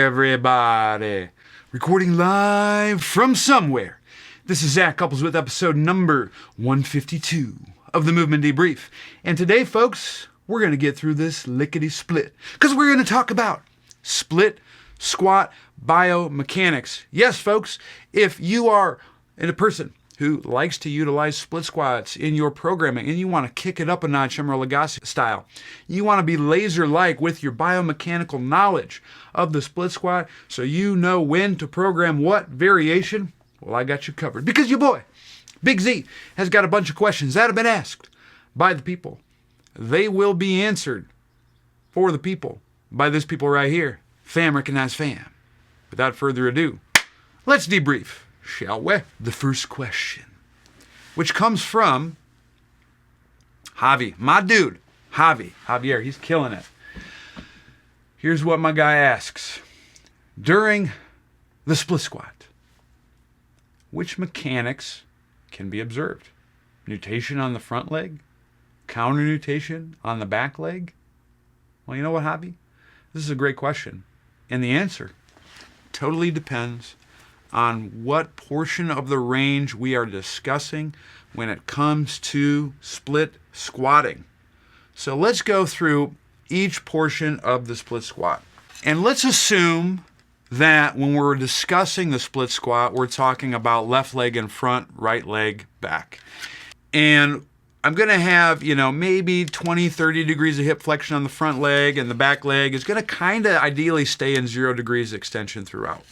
everybody. Recording live from somewhere. This is Zach Couples with episode number 152 of the Movement Debrief. And today, folks, we're going to get through this lickety-split because we're going to talk about split squat biomechanics. Yes, folks, if you are a person who likes to utilize split squats in your programming and you want to kick it up a notch, Emeril Lagasse style, you want to be laser-like with your biomechanical knowledge of the split squat so you know when to program what variation, well, I got you covered. Because your boy, Big Z, has got a bunch of questions that have been asked by the people. They will be answered for the people by this people right here. Fam recognize fam. Without further ado, let's debrief, shall we? The first question, which comes from Javi, my dude, Javier, he's killing it. Here's what my guy asks. During the split squat, which mechanics can be observed? Nutation on the front leg? Counter nutation on the back leg? Well, you know what, Javi? This is a great question. And the answer totally depends on what portion of the range we are discussing when it comes to split squatting. So let's go through each portion of the split squat. And let's assume that when we're discussing the split squat, we're talking about left leg in front, right leg back. And I'm going to have, maybe 20, 30 degrees of hip flexion on the front leg, and the back leg is going to kind of ideally stay in 0 degrees extension throughout.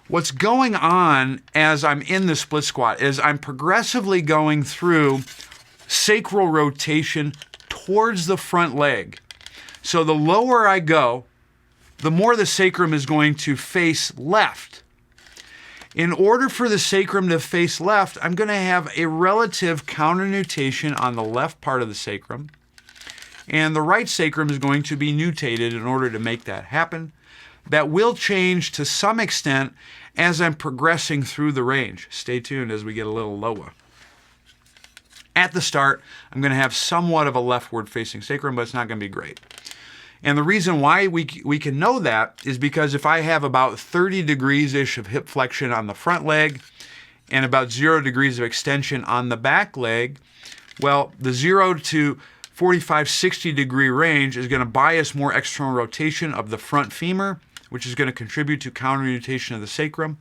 What's going on as I'm in the split squat is I'm progressively going through sacral rotation towards the front leg. So the lower I go, the more the sacrum is going to face left. In order for the sacrum to face left, I'm going to have a relative counter nutation on the left part of the sacrum, and the right sacrum is going to be nutated in order to make that happen. That will change to some extent as I'm progressing through the range. Stay tuned as we get a little lower. At the start, I'm going to have somewhat of a leftward facing sacrum, but it's not going to be great. And the reason why we can know that is because if I have about 30 degrees-ish of hip flexion on the front leg and about 0 degrees of extension on the back leg, well, the 0 to 45, 60 degree range is going to bias more external rotation of the front femur, which is going to contribute to counter nutation of the sacrum.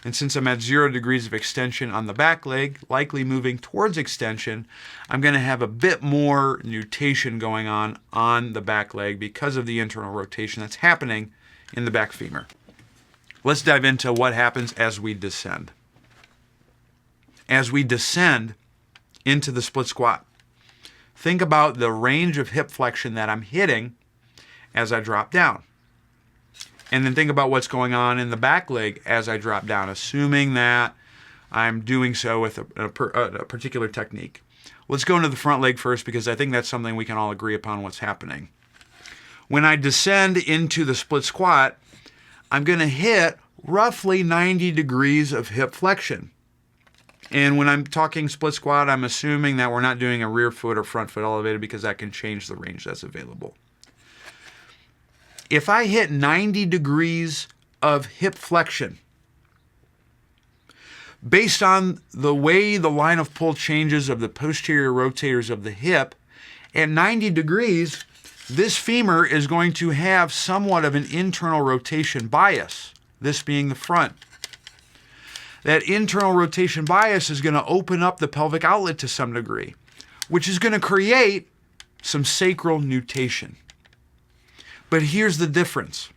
And since I'm at 0 degrees of extension on the back leg, likely moving towards extension, I'm going to have a bit more nutation going on the back leg because of the internal rotation that's happening in the back femur. Let's dive into what happens as we descend. As we descend into the split squat, think about the range of hip flexion that I'm hitting as I drop down. And then think about what's going on in the back leg as I drop down, assuming that I'm doing so with a particular technique. Let's go into the front leg first because I think that's something we can all agree upon what's happening. When I descend into the split squat, I'm going to hit roughly 90 degrees of hip flexion. And when I'm talking split squat, I'm assuming that we're not doing a rear foot or front foot elevated because that can change the range that's available. If I hit 90 degrees of hip flexion, based on the way the line of pull changes of the posterior rotators of the hip, at 90 degrees, this femur is going to have somewhat of an internal rotation bias, this being the front. That internal rotation bias is going to open up the pelvic outlet to some degree, which is going to create some sacral nutation. But here's the difference.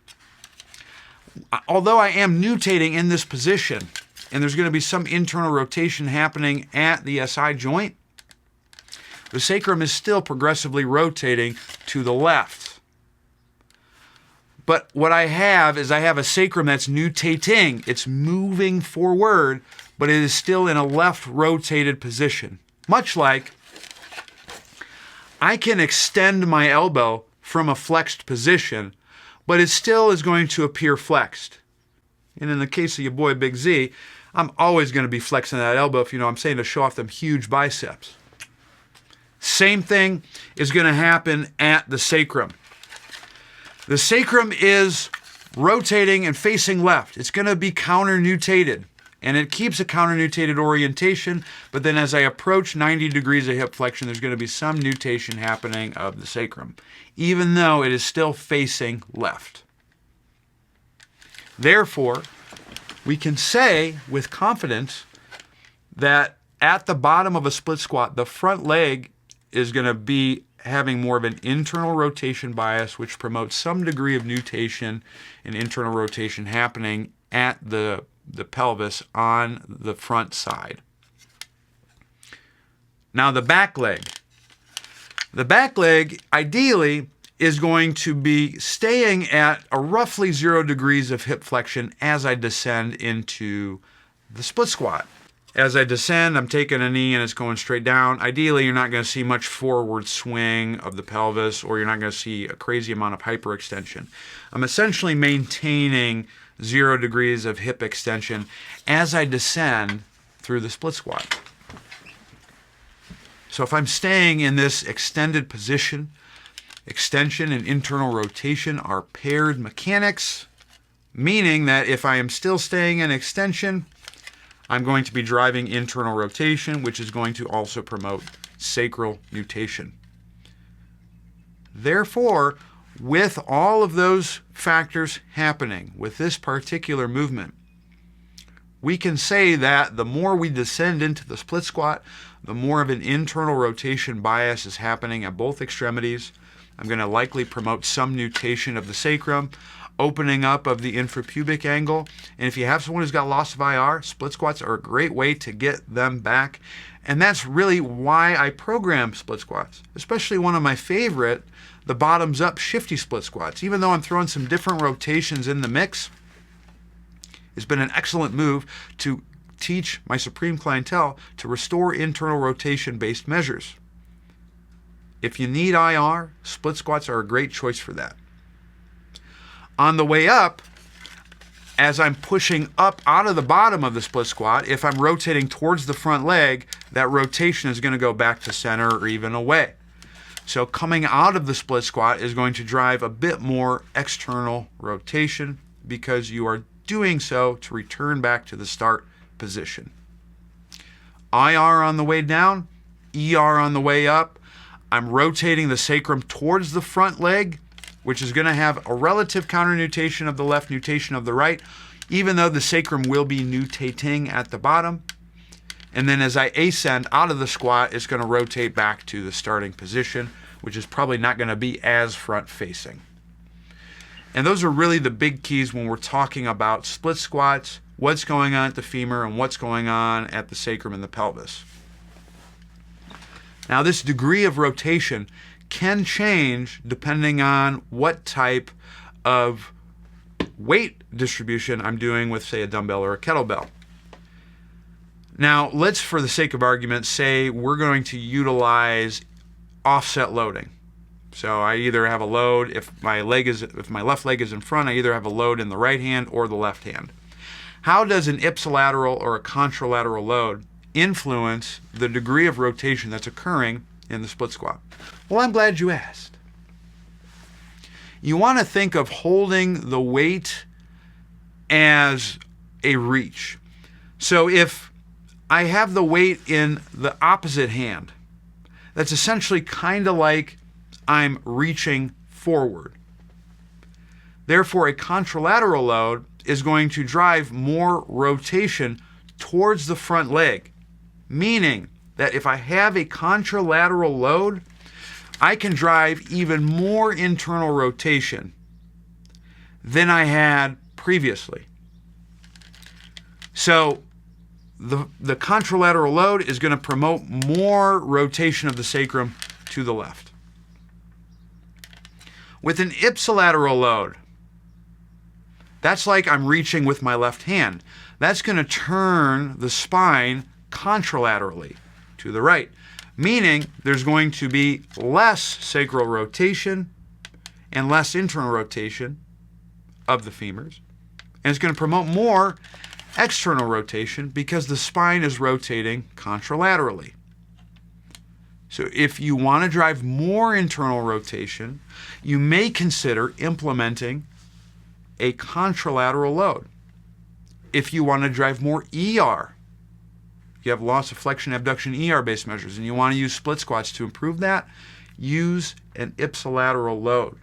Although I am nutating in this position, and there's going to be some internal rotation happening at the SI joint, the sacrum is still progressively rotating to the left. But what I have is I have a sacrum that's nutating. It's moving forward, but it is still in a left rotated position. Much like I can extend my elbow from a flexed position, but it still is going to appear flexed. And in the case of your boy Big Z, I'm always going to be flexing that elbow if I'm saying to show off them huge biceps. Same thing is going to happen at the sacrum. The sacrum is rotating and facing left, it's going to be counter-nutated. And it keeps a counter-nutated orientation, but then as I approach 90 degrees of hip flexion, there's going to be some nutation happening of the sacrum, even though it is still facing left. Therefore, we can say with confidence that at the bottom of a split squat, the front leg is going to be having more of an internal rotation bias, which promotes some degree of nutation and internal rotation happening at the pelvis on the front side. Now the back leg. The back leg ideally is going to be staying at a roughly 0 degrees of hip flexion as I descend into the split squat. As I descend, I'm taking a knee and it's going straight down. Ideally, you're not going to see much forward swing of the pelvis, or you're not going to see a crazy amount of hyperextension. I'm essentially maintaining 0 degrees of hip extension as I descend through the split squat. So if I'm staying in this extended position, extension and internal rotation are paired mechanics, meaning that if I am still staying in extension, I'm going to be driving internal rotation, which is going to also promote sacral nutation. Therefore, with all of those factors happening with this particular movement, we can say that the more we descend into the split squat, the more of an internal rotation bias is happening at both extremities. I'm going to likely promote some nutation of the sacrum, opening up of the infrapubic angle. And if you have someone who's got loss of IR, split squats are a great way to get them back. And that's really why I program split squats, especially one of my favorite, the bottoms up shifty split squats. Even though I'm throwing some different rotations in the mix, it's been an excellent move to teach my supreme clientele to restore internal rotation based measures. If you need IR, split squats are a great choice for that. On the way up, as I'm pushing up out of the bottom of the split squat, if I'm rotating towards the front leg, that rotation is going to go back to center or even away. So coming out of the split squat is going to drive a bit more external rotation because you are doing so to return back to the start position. IR on the way down, ER on the way up. I'm rotating the sacrum towards the front leg, which is going to have a relative counter-nutation of the left, nutation of the right, even though the sacrum will be nutating at the bottom. And then as I ascend out of the squat, it's going to rotate back to the starting position, which is probably not going to be as front-facing. And those are really the big keys when we're talking about split squats, what's going on at the femur and what's going on at the sacrum and the pelvis. Now, this degree of rotation can change depending on what type of weight distribution I'm doing with, say, a dumbbell or a kettlebell. Now, let's, for the sake of argument, say we're going to utilize offset loading. So I either have a load, if my left leg is in front, I either have a load in the right hand or the left hand. How does an ipsilateral or a contralateral load influence the degree of rotation that's occurring in the split squat? Well, I'm glad you asked. You want to think of holding the weight as a reach. So if I have the weight in the opposite hand, that's essentially kind of like I'm reaching forward. Therefore, a contralateral load is going to drive more rotation towards the front leg, meaning that if I have a contralateral load, I can drive even more internal rotation than I had previously. So the contralateral load is going to promote more rotation of the sacrum to the left. With an ipsilateral load, that's like I'm reaching with my left hand. That's going to turn the spine contralaterally to the right, meaning there's going to be less sacral rotation and less internal rotation of the femurs. And it's going to promote more external rotation because the spine is rotating contralaterally. So if you want to drive more internal rotation, you may consider implementing a contralateral load. If you want to drive more ER, you have loss of flexion, abduction, ER-based measures, and you want to use split squats to improve that, use an ipsilateral load.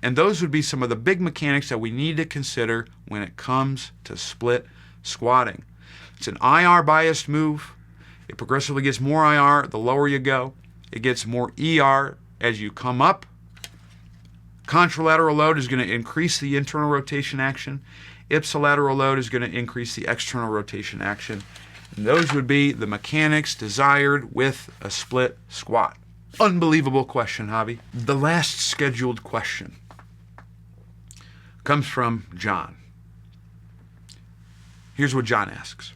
And those would be some of the big mechanics that we need to consider when it comes to split squatting. It's an IR-biased move. It progressively gets more IR the lower you go. It gets more ER as you come up. Contralateral load is going to increase the internal rotation action. Ipsilateral load is going to increase the external rotation action. And those would be the mechanics desired with a split squat. Unbelievable question, Javi. The last scheduled question comes from John. Here's what John asks.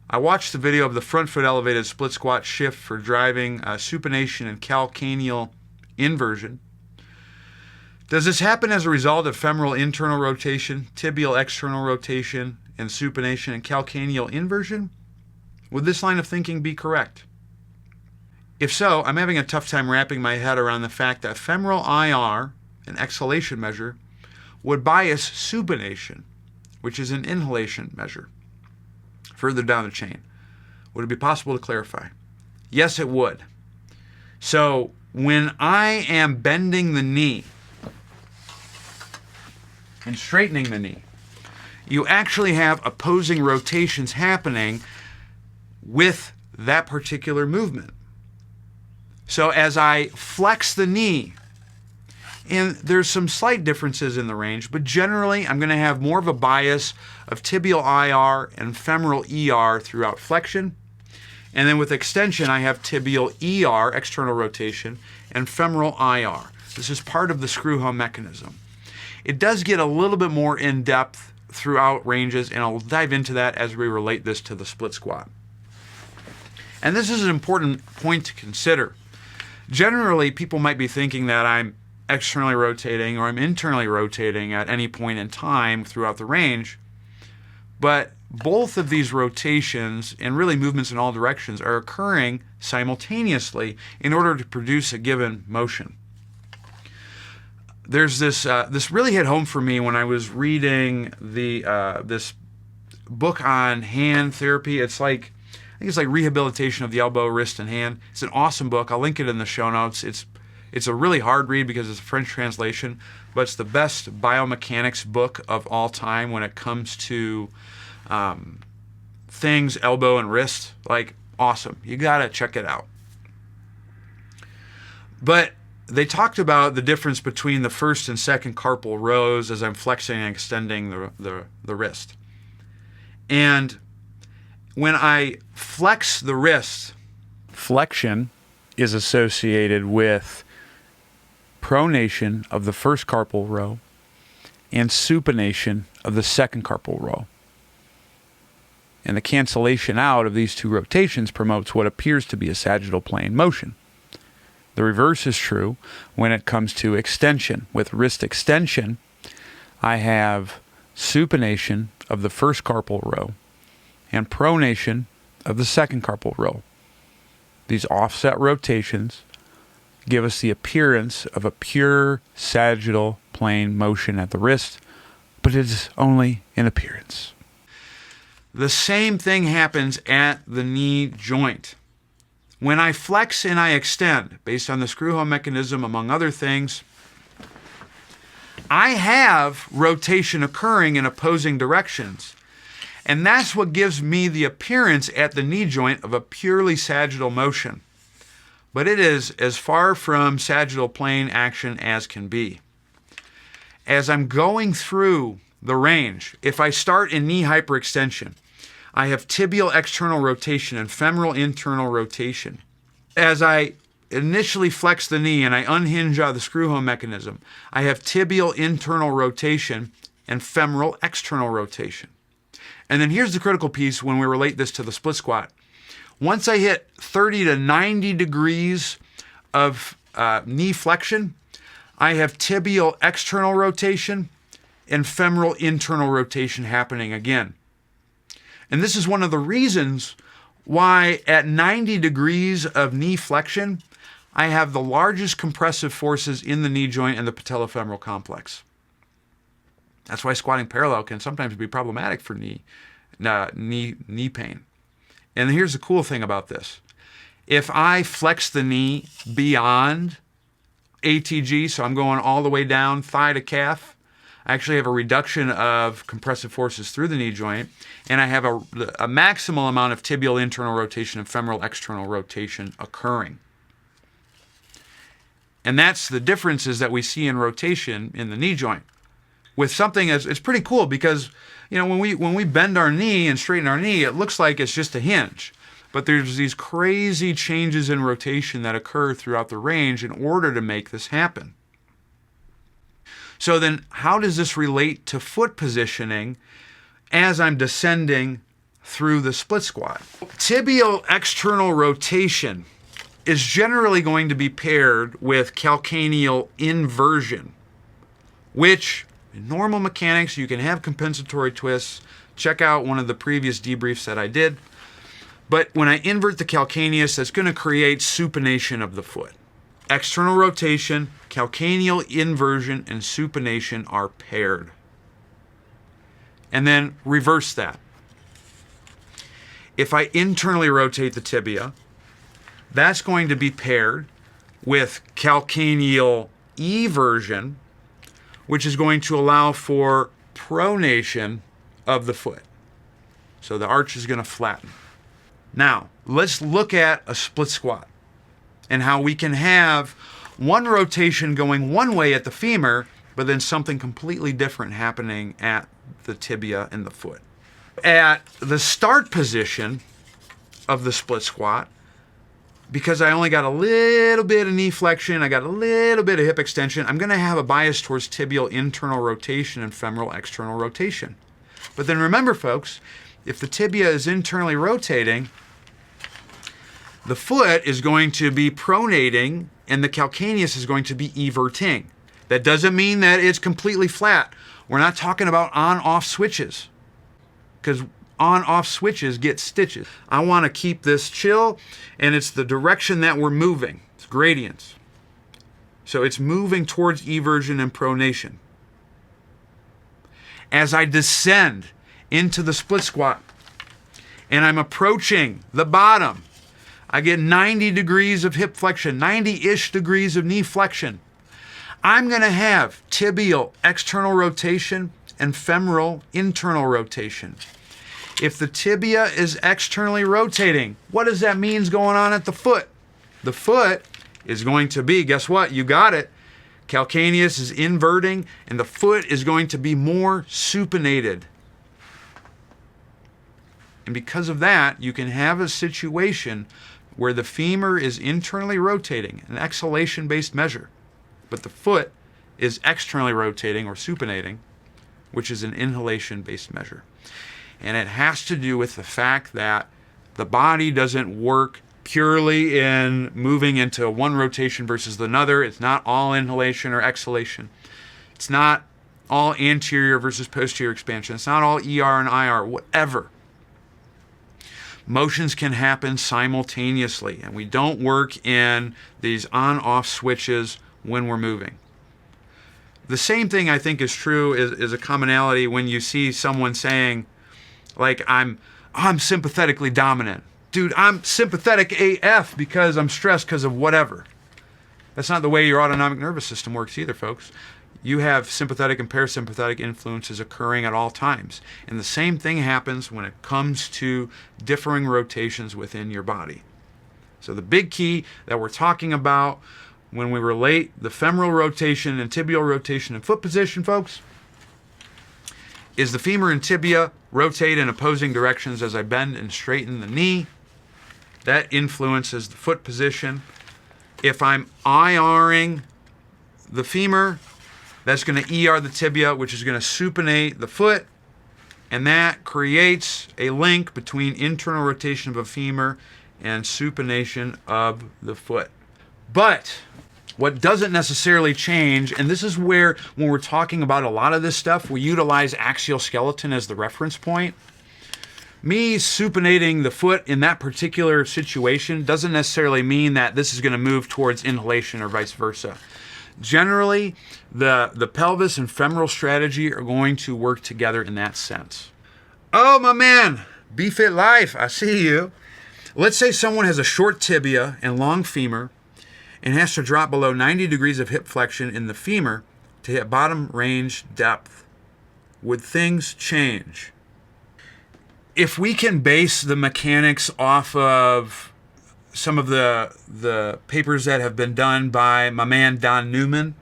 I watched the video of the front foot elevated split squat shift for driving supination and calcaneal inversion. Does this happen as a result of femoral internal rotation, tibial external rotation, and supination and calcaneal inversion? Would this line of thinking be correct? If so, I'm having a tough time wrapping my head around the fact that femoral IR, an exhalation measure, would bias supination, which is an inhalation measure, further down the chain. Would it be possible to clarify? Yes, it would. So when I am bending the knee and straightening the knee, you actually have opposing rotations happening with that particular movement. So as I flex the knee, and there's some slight differences in the range, but generally I'm going to have more of a bias of tibial IR and femoral ER throughout flexion. And then with extension, I have tibial ER, external rotation, and femoral IR. This is part of the screw home mechanism. It does get a little bit more in-depth throughout ranges, and I'll dive into that as we relate this to the split squat. And this is an important point to consider. Generally, people might be thinking that I'm externally rotating or I'm internally rotating at any point in time throughout the range, but both of these rotations and really movements in all directions are occurring simultaneously in order to produce a given motion. There's this really hit home for me when I was reading this book on hand therapy. I think it's like rehabilitation of the elbow, wrist, and hand. It's an awesome book. I'll link it in the show notes. It's a really hard read because it's a French translation, but it's the best biomechanics book of all time when it comes to things, elbow and wrist. Like, awesome. You got to check it out. But they talked about the difference between the first and second carpal rows as I'm flexing and extending the wrist. And when I flex the wrist, flexion is associated with pronation of the first carpal row and supination of the second carpal row. And the cancellation out of these two rotations promotes what appears to be a sagittal plane motion. The reverse is true when it comes to extension. With wrist extension, I have supination of the first carpal row and pronation of the second carpal row. These offset rotations give us the appearance of a pure sagittal plane motion at the wrist, but it is only an appearance. The same thing happens at the knee joint. When I flex and I extend, based on the screw home mechanism, among other things, I have rotation occurring in opposing directions. And that's what gives me the appearance at the knee joint of a purely sagittal motion. But it is as far from sagittal plane action as can be. As I'm going through the range, if I start in knee hyperextension, I have tibial external rotation and femoral internal rotation. As I initially flex the knee and I unhinge out of the screw home mechanism, I have tibial internal rotation and femoral external rotation. And then here's the critical piece when we relate this to the split squat. Once I hit 30 to 90 degrees of knee flexion, I have tibial external rotation and femoral internal rotation happening again. And this is one of the reasons why at 90 degrees of knee flexion, I have the largest compressive forces in the knee joint and the patellofemoral complex. That's why squatting parallel can sometimes be problematic for knee pain. And here's the cool thing about this. If I flex the knee beyond ATG, so I'm going all the way down thigh to calf, I actually have a reduction of compressive forces through the knee joint, and I have a maximal amount of tibial internal rotation and femoral external rotation occurring. And that's the differences that we see in rotation in the knee joint. With something as it's pretty cool because, you know, when we bend our knee and straighten our knee, it looks like it's just a hinge. But there's these crazy changes in rotation that occur throughout the range in order to make this happen. So then how does this relate to foot positioning as I'm descending through the split squat? Tibial external rotation is generally going to be paired with calcaneal inversion, which in normal mechanics you can have compensatory twists. Check out one of the previous debriefs that I did. But when I invert the calcaneus, that's going to create supination of the foot. External rotation, calcaneal inversion, and supination are paired. And then reverse that. If I internally rotate the tibia, that's going to be paired with calcaneal eversion, which is going to allow for pronation of the foot. So the arch is going to flatten. Now, let's look at a split squat and how we can have one rotation going one way at the femur, but then something completely different happening at the tibia and the foot. At the start position of the split squat, because I only got a little bit of knee flexion, I got a little bit of hip extension, I'm going to have a bias towards tibial internal rotation and femoral external rotation. But then remember, folks, if the tibia is internally rotating, the foot is going to be pronating and the calcaneus is going to be everting. That doesn't mean that it's completely flat. We're not talking about on-off switches, because on-off switches get stitches. I want to keep this chill, and it's the direction that we're moving. It's gradients. So it's moving towards eversion and pronation. As I descend into the split squat and I'm approaching the bottom, I get 90 degrees of hip flexion, 90-ish degrees of knee flexion. I'm going to have tibial external rotation and femoral internal rotation. If the tibia is externally rotating, what does that mean is going on at the foot? The foot is going to be, guess what? You got it. Calcaneus is inverting, and the foot is going to be more supinated. And because of that, you can have a situation where the femur is internally rotating, an exhalation-based measure, but the foot is externally rotating or supinating, which is an inhalation-based measure. And it has to do with the fact that the body doesn't work purely in moving into one rotation versus another. It's not all inhalation or exhalation. It's not all anterior versus posterior expansion. It's not all ER and IR, whatever. Motions can happen simultaneously, and we don't work in these on-off switches when we're moving. The same thing I think is true is a commonality when you see someone saying, like, I'm sympathetically dominant. Dude, I'm sympathetic AF because I'm stressed because of whatever. That's not the way your autonomic nervous system works either, folks. You have sympathetic and parasympathetic influences occurring at all times. And the same thing happens when it comes to differing rotations within your body. So the big key that we're talking about when we relate the femoral rotation and tibial rotation and foot position, folks, is the femur and tibia rotate in opposing directions as I bend and straighten the knee. That influences the foot position. If I'm IRing the femur, that's going to ER the tibia, which is going to supinate the foot, and that creates a link between internal rotation of a femur and supination of the foot. But what doesn't necessarily change, and this is where, when we're talking about a lot of this stuff, we utilize axial skeleton as the reference point. Me supinating the foot in that particular situation doesn't necessarily mean that this is going to move towards inhalation or vice versa. Generally, the pelvis and femoral strategy are going to work together in that sense. Oh, my man, B-Fit Life, I see you. Let's say someone has a short tibia and long femur and has to drop below 90 degrees of hip flexion in the femur to hit bottom range depth. Would things change? If we can base the mechanics off of some of the papers that have been done by my man Don Newman,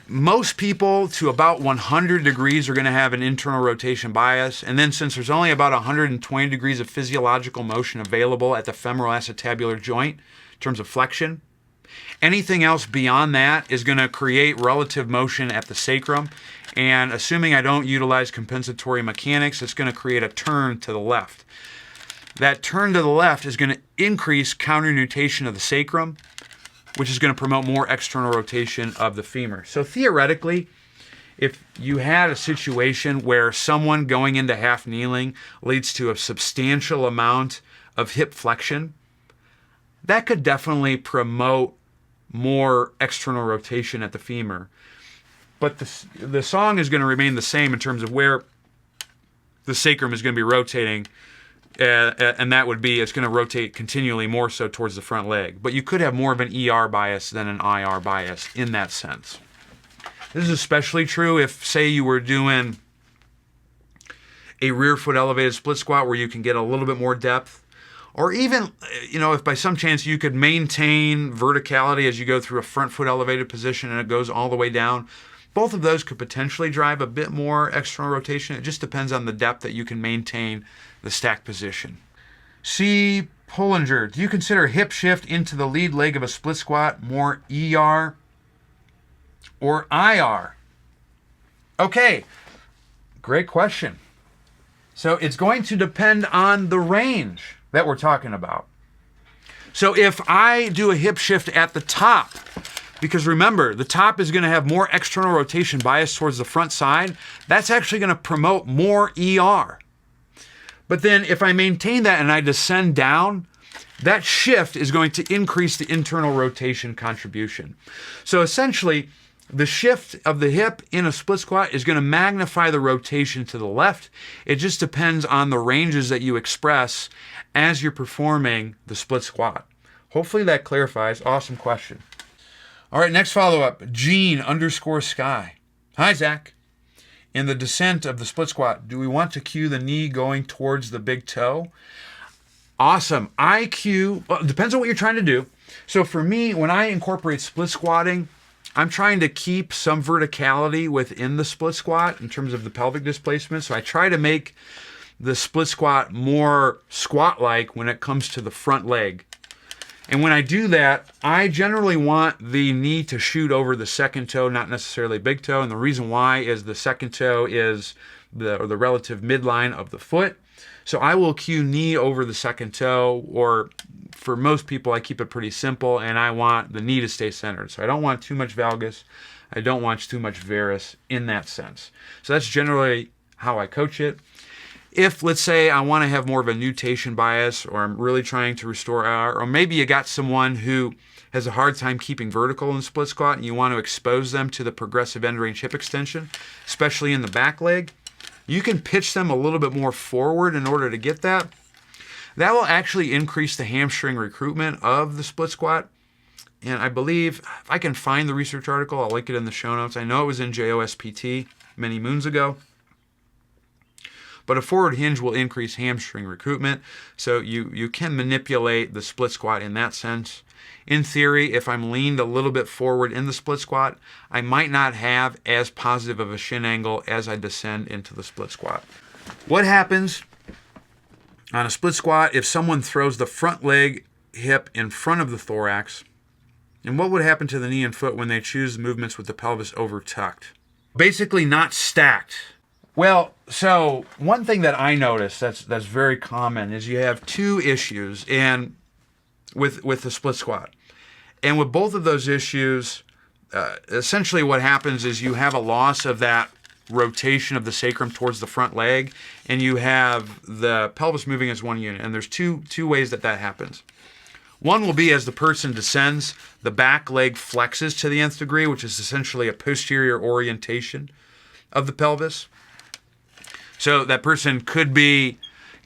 most people to about 100 degrees are going to have an internal rotation bias. And then since there's only about 120 degrees of physiological motion available at the femoral acetabular joint in terms of flexion, anything else beyond that is going to create relative motion at the sacrum. And assuming I don't utilize compensatory mechanics, it's going to create a turn to the left. That turn to the left is going to increase counternutation of the sacrum, which is going to promote more external rotation of the femur. So theoretically, if you had a situation where someone going into half kneeling leads to a substantial amount of hip flexion, that could definitely promote more external rotation at the femur. But the song is going to remain the same in terms of where the sacrum is going to be rotating, and that would be it's going to rotate continually more so towards the front leg. But you could have more of an ER bias than an IR bias in that sense. This is especially true if, say, you were doing a rear foot elevated split squat where you can get a little bit more depth. Or even, if by some chance you could maintain verticality as you go through a front foot elevated position and it goes all the way down. Both of those could potentially drive a bit more external rotation. It just depends on the depth that you can maintain the stack position. C. Pullinger, do you consider hip shift into the lead leg of a split squat more ER or IR? Okay, great question. So it's going to depend on the range that we're talking about. So if I do a hip shift at the top, because remember, the top is going to have more external rotation bias towards the front side, that's actually going to promote more ER. But then if I maintain that and I descend down, that shift is going to increase the internal rotation contribution. So essentially, the shift of the hip in a split squat is going to magnify the rotation to the left. It just depends on the ranges that you express as you're performing the split squat. Hopefully that clarifies. Awesome question. All right, next follow-up, Gene_Sky. Hi, Zach. In the descent of the split squat, do we want to cue the knee going towards the big toe? Awesome. It depends on what you're trying to do. So for me, when I incorporate split squatting, I'm trying to keep some verticality within the split squat in terms of the pelvic displacement. So I try to make the split squat more squat-like when it comes to the front leg. And when I do that, I generally want the knee to shoot over the second toe, not necessarily big toe. And the reason why is the second toe is the relative midline of the foot. So I will cue knee over the second toe, or for most people, I keep it pretty simple, and I want the knee to stay centered. So I don't want too much valgus. I don't want too much varus in that sense. So that's generally how I coach it. If, let's say, I want to have more of a nutation bias, or I'm really trying to restore IR, or maybe you got someone who has a hard time keeping vertical in split squat and you want to expose them to the progressive end range hip extension, especially in the back leg, you can pitch them a little bit more forward in order to get that. That will actually increase the hamstring recruitment of the split squat. And I believe, if I can find the research article, I'll link it in the show notes. I know it was in JOSPT many moons ago. But a forward hinge will increase hamstring recruitment, so you can manipulate the split squat in that sense. In theory, if I'm leaned a little bit forward in the split squat, I might not have as positive of a shin angle as I descend into the split squat. What happens on a split squat if someone throws the front leg hip in front of the thorax? And what would happen to the knee and foot when they choose movements with the pelvis over tucked? Basically not stacked. Well, so one thing that I notice that's very common is you have two issues with the split squat. And with both of those issues, essentially what happens is you have a loss of that rotation of the sacrum towards the front leg, and you have the pelvis moving as one unit. And there's two ways that happens. One will be as the person descends, the back leg flexes to the nth degree, which is essentially a posterior orientation of the pelvis. So that person could be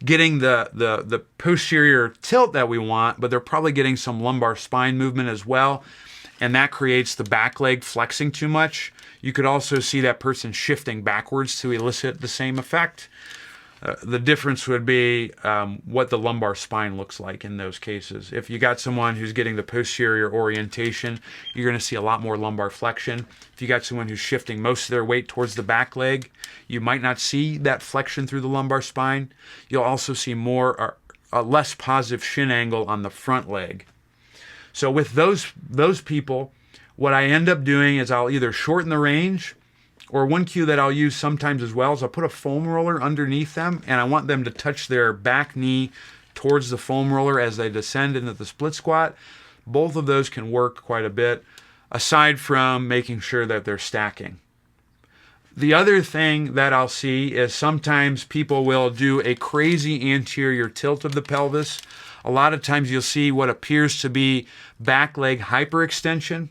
getting the posterior tilt that we want, but they're probably getting some lumbar spine movement as well, and that creates the back leg flexing too much. You could also see that person shifting backwards to elicit the same effect. The difference would be what the lumbar spine looks like in those cases. If you got someone who's getting the posterior orientation, you're going to see a lot more lumbar flexion. If you got someone who's shifting most of their weight towards the back leg, you might not see that flexion through the lumbar spine. You'll also see a less positive shin angle on the front leg. So with those people, what I end up doing is I'll either shorten the range, or one cue that I'll use sometimes as well is I'll put a foam roller underneath them, and I want them to touch their back knee towards the foam roller as they descend into the split squat. Both of those can work quite a bit, aside from making sure that they're stacking. The other thing that I'll see is sometimes people will do a crazy anterior tilt of the pelvis. A lot of times you'll see what appears to be back leg hyperextension.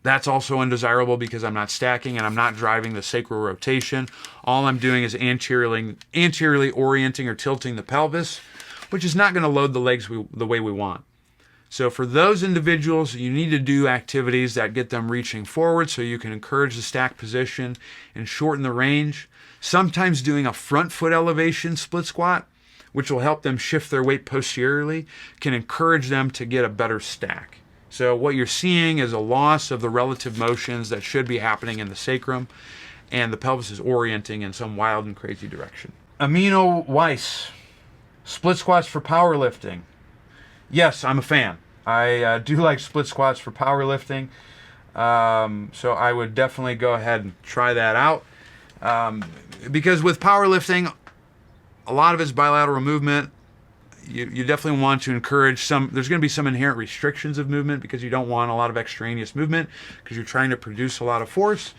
That's also undesirable because I'm not stacking and I'm not driving the sacral rotation. All I'm doing is anteriorly orienting or tilting the pelvis, which is not going to load the legs the way we want. So for those individuals, you need to do activities that get them reaching forward so you can encourage the stack position and shorten the range. Sometimes doing a front foot elevation split squat, which will help them shift their weight posteriorly, can encourage them to get a better stack. So what you're seeing is a loss of the relative motions that should be happening in the sacrum, and the pelvis is orienting in some wild and crazy direction. Amino Weiss, split squats for powerlifting. Yes, I'm a fan. I do like split squats for powerlifting, so I would definitely go ahead and try that out. Because with powerlifting, a lot of it's bilateral movement. You definitely want to encourage there's going to be some inherent restrictions of movement because you don't want a lot of extraneous movement because you're trying to produce a lot of force.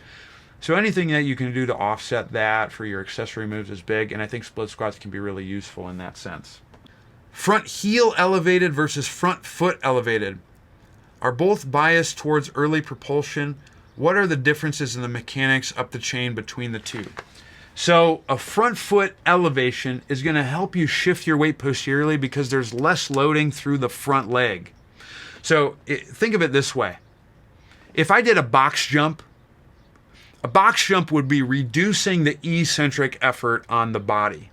So anything that you can do to offset that for your accessory moves is big, and I think split squats can be really useful in that sense. Front heel elevated versus front foot elevated are both biased towards early propulsion. What are the differences in the mechanics up the chain between the two? So a front foot elevation is going to help you shift your weight posteriorly because there's less loading through the front leg. So think of it this way. If I did a box jump would be reducing the eccentric effort on the body.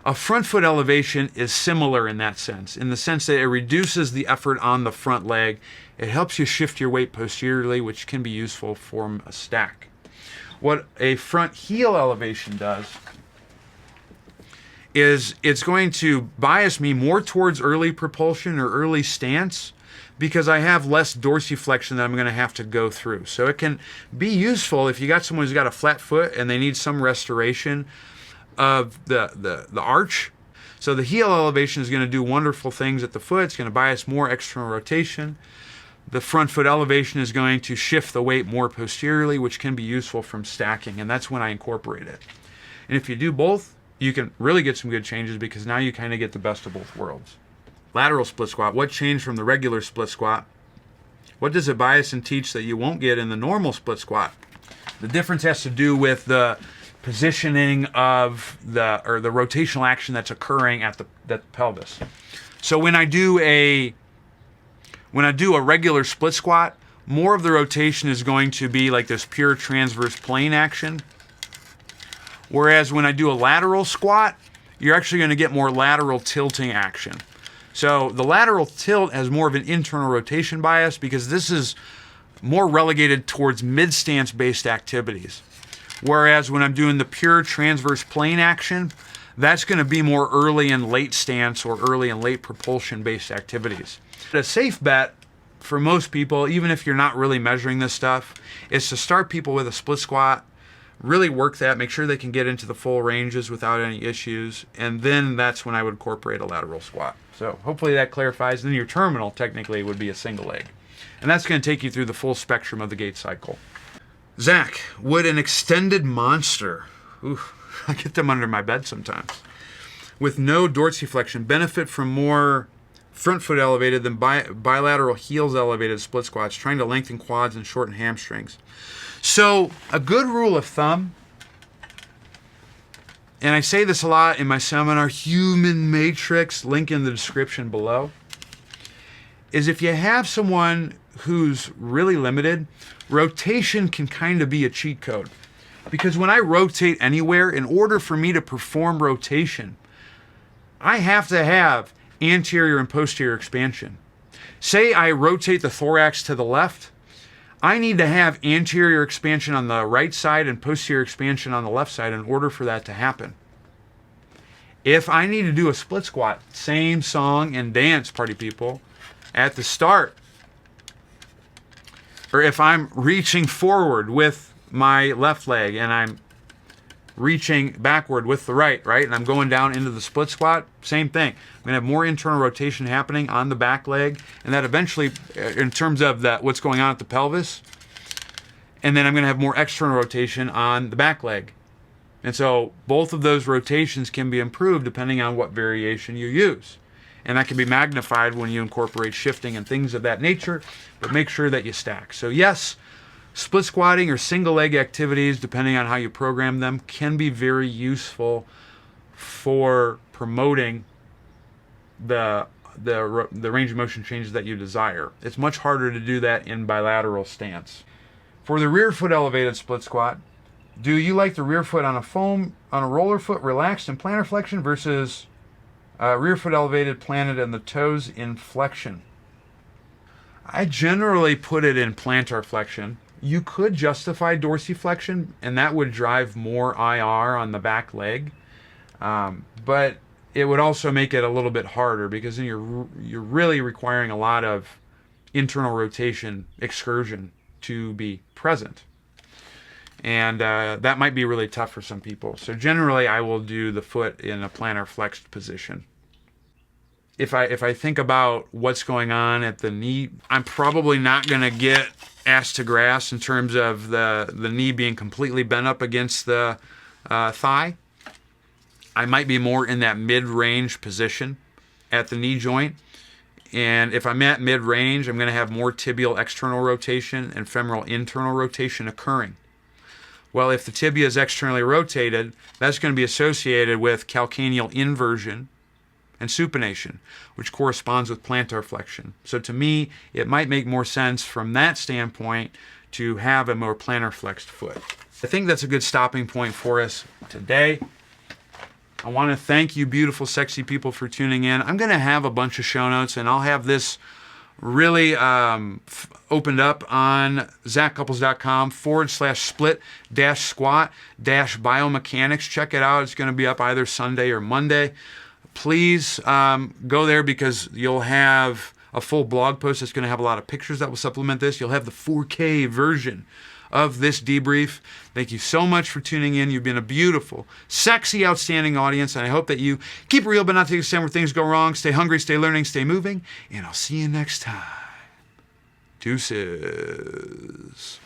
A front foot elevation is similar in that sense, in the sense that it reduces the effort on the front leg. It helps you shift your weight posteriorly, which can be useful for a stack. What a front heel elevation does is it's going to bias me more towards early propulsion or early stance because I have less dorsiflexion that I'm going to have to go through. So it can be useful if you got someone who's got a flat foot and they need some restoration of the arch. So the heel elevation is going to do wonderful things at the foot. It's going to bias more external rotation. The front foot elevation is going to shift the weight more posteriorly, which can be useful from stacking, and that's when I incorporate it. And if you do both, you can really get some good changes because now you kind of get the best of both worlds. Lateral split squat. What changed from the regular split squat? What does it bias and teach that you won't get in the normal split squat? The difference has to do with the positioning of the rotational action that's occurring at the pelvis. So when I do a regular split squat, more of the rotation is going to be like this pure transverse plane action. Whereas when I do a lateral squat, you're actually going to get more lateral tilting action. So the lateral tilt has more of an internal rotation bias because this is more relegated towards mid-stance based activities. Whereas when I'm doing the pure transverse plane action, that's going to be more early and late stance or early and late propulsion based activities. A safe bet for most people, even if you're not really measuring this stuff, is to start people with a split squat, really work that, make sure they can get into the full ranges without any issues, and then that's when I would incorporate a lateral squat. So hopefully that clarifies. Then your terminal technically would be a single leg. And that's going to take you through the full spectrum of the gait cycle. Zach, would an extended monster, I get them under my bed sometimes, with no dorsiflexion benefit from more front foot elevated, then bilateral heels elevated split squats, trying to lengthen quads and shorten hamstrings. So a good rule of thumb, and I say this a lot in my seminar, Human Matrix, link in the description below, is if you have someone who's really limited, rotation can kind of be a cheat code. Because when I rotate anywhere, in order for me to perform rotation, I have to have anterior and posterior expansion. Say I rotate the thorax to the left, I need to have anterior expansion on the right side and posterior expansion on the left side in order for that to happen. If I need to do a split squat, same song and dance, party people, at the start, or if I'm reaching forward with my left leg and I'm reaching backward with the right, and I'm going down into the split squat, same thing. I'm going to have more internal rotation happening on the back leg, and that eventually, in terms of what's going on at the pelvis, and then I'm going to have more external rotation on the back leg. And so both of those rotations can be improved depending on what variation you use. And that can be magnified when you incorporate shifting and things of that nature, but make sure that you stack. So yes, split squatting or single leg activities, depending on how you program them, can be very useful for promoting the range of motion changes that you desire. It's much harder to do that in bilateral stance. For the rear foot elevated split squat, do you like the rear foot on a roller foot relaxed in plantar flexion versus rear foot elevated planted and the toes in flexion? I generally put it in plantar flexion. You could justify dorsiflexion, and that would drive more IR on the back leg, but it would also make it a little bit harder because then you're really requiring a lot of internal rotation excursion to be present, and that might be really tough for some people. So generally, I will do the foot in a plantar flexed position. If I think about what's going on at the knee, I'm probably not going to get ass to grass in terms of the knee being completely bent up against the thigh. I might be more in that mid-range position at the knee joint. And if I'm at mid-range, I'm going to have more tibial external rotation and femoral internal rotation occurring. Well, if the tibia is externally rotated, that's going to be associated with calcaneal inversion and supination, which corresponds with plantar flexion. So to me, it might make more sense from that standpoint to have a more plantar flexed foot. I think that's a good stopping point for us today. I want to thank you beautiful, sexy people for tuning in. I'm going to have a bunch of show notes, and I'll have this really opened up on zachcouples.com/split-squat-biomechanics. Check it out. It's going to be up either Sunday or Monday. Please go there because you'll have a full blog post that's going to have a lot of pictures that will supplement this. You'll have the 4K version of this debrief. Thank you so much for tuning in. You've been a beautiful, sexy, outstanding audience, and I hope that you keep it real but not to the extent where things go wrong. Stay hungry, stay learning, stay moving, and I'll see you next time. Deuces.